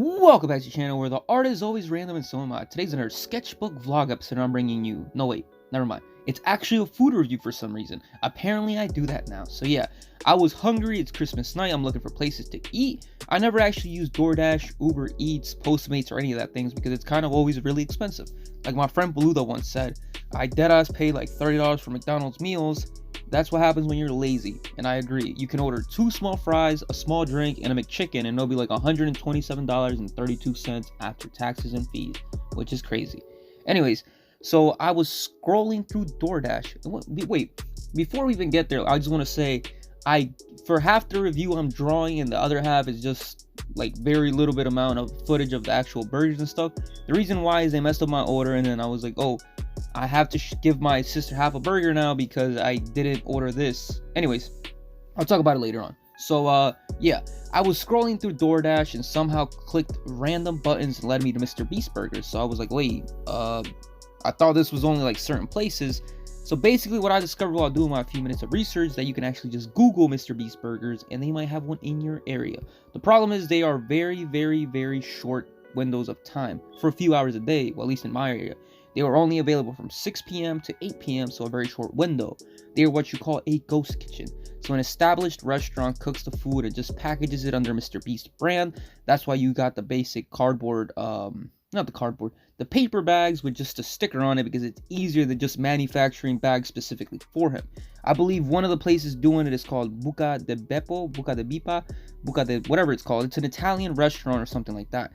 Welcome back to the channel where the art is always random and so am I. Today's another sketchbook vlog episode I'm bringing you. No wait, never mind. It's actually a food review for some reason. Apparently I do that now. So yeah, I was hungry, it's Christmas night, I'm looking for places to eat. I never actually use DoorDash, Uber Eats, Postmates, or any of that things because it's kind of always really expensive. Like my friend Beluda once said, I deadass paid like $30 for McDonald's meals. That's what happens when you're lazy, and I agree. You can order 2 small fries, a small drink, and a McChicken, and it'll be like $127.32 after taxes and fees, which is crazy. Anyways, so I was scrolling through DoorDash. Wait, before we even get there, I just want to say, for half the review I'm drawing, and the other half is just like very little bit amount of footage of the actual burgers and stuff. The reason why is they messed up my order, and then I was like, oh, I have to give my sister half a burger now because I didn't order this. Anyways, I'll talk about it later on. So yeah, I was scrolling through DoorDash and somehow clicked random buttons and led me to Mr. Beast Burgers. So I was like, wait, I thought this was only like certain places. So basically what I discovered while doing my few minutes of research, that you can actually just Google Mr. Beast Burgers and they might have one in your area. The problem is they are very, very, very short windows of time for a few hours a day, well, at least in my area. They were only available from 6 p.m. to 8 p.m., so a very short window. They are what you call a ghost kitchen. So an established restaurant cooks the food and just packages it under Mr. Beast brand. That's why you got the basic cardboard, the paper bags with just a sticker on it because it's easier than just manufacturing bags specifically for him. I believe one of the places doing it is called Buca de whatever it's called. It's an Italian restaurant or something like that.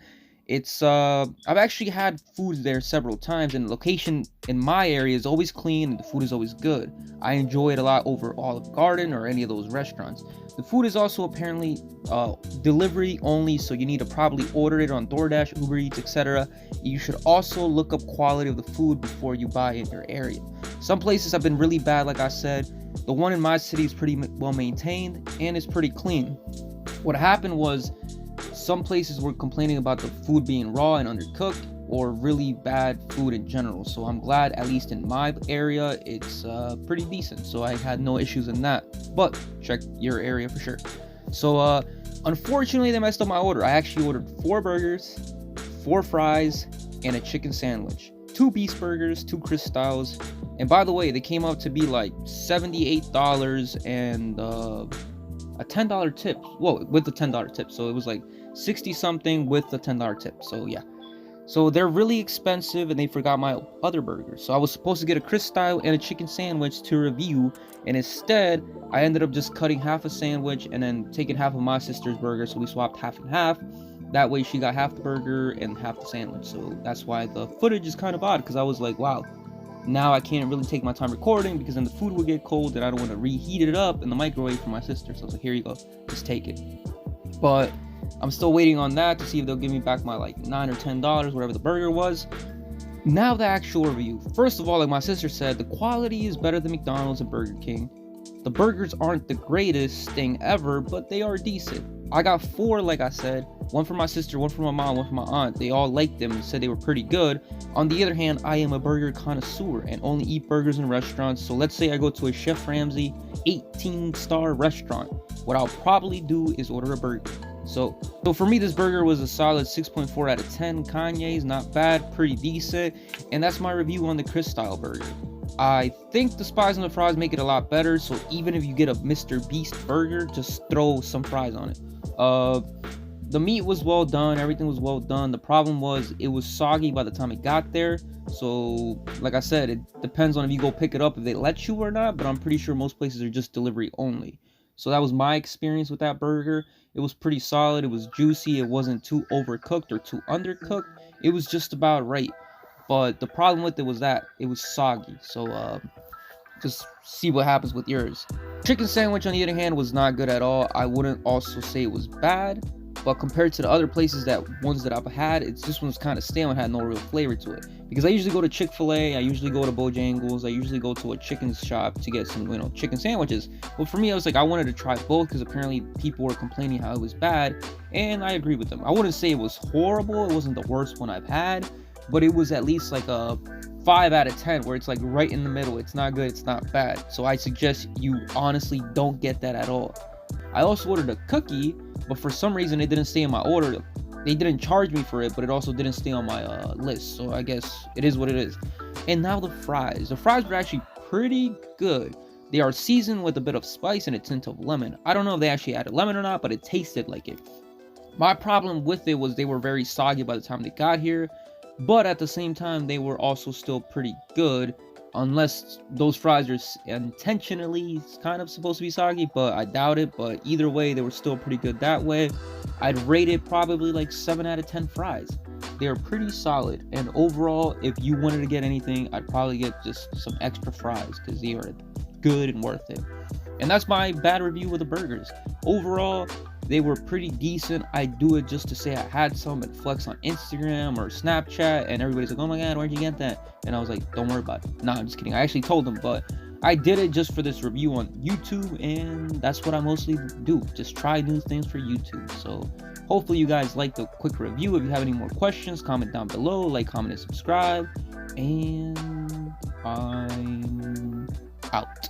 It's I've actually had food there several times, and the location in my area is always clean and the food is always good. I enjoy it a lot over Olive Garden or any of those restaurants. The food is also apparently delivery only, so you need to probably order it on DoorDash, Uber Eats, etc. You should also look up quality of the food before you buy in your area. Some places have been really bad, like I said. The one in my city is pretty well maintained and it's pretty clean. What happened was, some places were complaining about the food being raw and undercooked, or really bad food in general. So I'm glad, at least in my area, it's pretty decent. So I had no issues in that. But check your area for sure. So unfortunately, they messed up my order. I actually ordered 4 burgers, 4 fries, and a chicken sandwich. 2 Beast Burgers, 2 Chris Styles. And by the way, they came out to be like $78 and a $10 tip. Whoa, with the $10 tip. So it was like 60 something with the $10 tip. So yeah, so they're really expensive, and they forgot my other burgers. So I was supposed to get a Chris style and a chicken sandwich to review, and instead I ended up just cutting half a sandwich and then taking half of my sister's burger. So we swapped half and half. That way she got half the burger and half the sandwich. So that's why the footage is kind of odd, because I was like, wow, now I can't really take my time recording because then the food will get cold and I don't want to reheat it up in the microwave for my sister. So I was like, here you go, just take it. But I'm still waiting on that to see if they'll give me back my like $9 or $10, whatever the burger was. Now the actual review. First of all, like my sister said, the quality is better than McDonald's and Burger King. The burgers aren't the greatest thing ever, but they are decent. I got 4, like I said, one for my sister, one for my mom, one for my aunt. They all liked them and said they were pretty good. On the other hand, I am a burger connoisseur and only eat burgers in restaurants. So let's say I go to a Chef Ramsay 18-star restaurant. What I'll probably do is order a burger. So for me, this burger was a solid 6.4 out of 10. Kanye's not bad, pretty decent. And that's my review on the Chris style burger. I think the spice and the fries make it a lot better. So even if you get a Mr. Beast burger, just throw some fries on it. The meat was well done, everything was well done. The problem was it was soggy by the time it got there. So like I said, it depends on if you go pick it up, if they let you or not, but I'm pretty sure most places are just delivery only. So that was my experience with that burger. It was pretty solid, it was juicy, it wasn't too overcooked or too undercooked. It was just about right. But the problem with it was that it was soggy. So just see what happens with yours. Chicken sandwich, on the other hand, was not good at all. I wouldn't also say it was bad, but compared to the other places, ones that I've had, this one was kind of stale and had no real flavor to it. Because I usually go to Chick-fil-A, I usually go to Bojangles, I usually go to a chicken shop to get some, chicken sandwiches. But for me, I was like, I wanted to try both because apparently people were complaining how it was bad, and I agree with them. I wouldn't say it was horrible, it wasn't the worst one I've had, but it was at least like a 5 out of 10, where it's like right in the middle. It's not good, it's not bad. So I suggest you honestly don't get that at all. I also ordered a cookie, but for some reason it didn't stay in my order. they didn't charge me for it, but it also didn't stay on my list. So I guess it is what it is. And now the fries. The fries were actually pretty good. They are seasoned with a bit of spice and a tint of lemon. I don't know if they actually added lemon or not, but it tasted like it. My problem with it was they were very soggy by the time they got here, but at the same time, they were also still pretty good, unless those fries are intentionally kind of supposed to be soggy, but I doubt it. But either way, they were still pretty good that way. I'd rate it probably like 7 out of 10 fries. They are pretty solid, and overall, if you wanted to get anything, I'd probably get just some extra fries because they are good and worth it. And that's my bad review of the burgers. Overall, they were pretty decent. I do it just to say I had some and flex on Instagram or Snapchat, and everybody's like, oh my god, where'd you get that? And I was like, don't worry about it. Nah, I'm just kidding. I actually told them, but I did it just for this review on YouTube, and that's what I mostly do. Just try new things for YouTube. So hopefully you guys liked the quick review. If you have any more questions, comment down below, like, comment, and subscribe. And I'm out.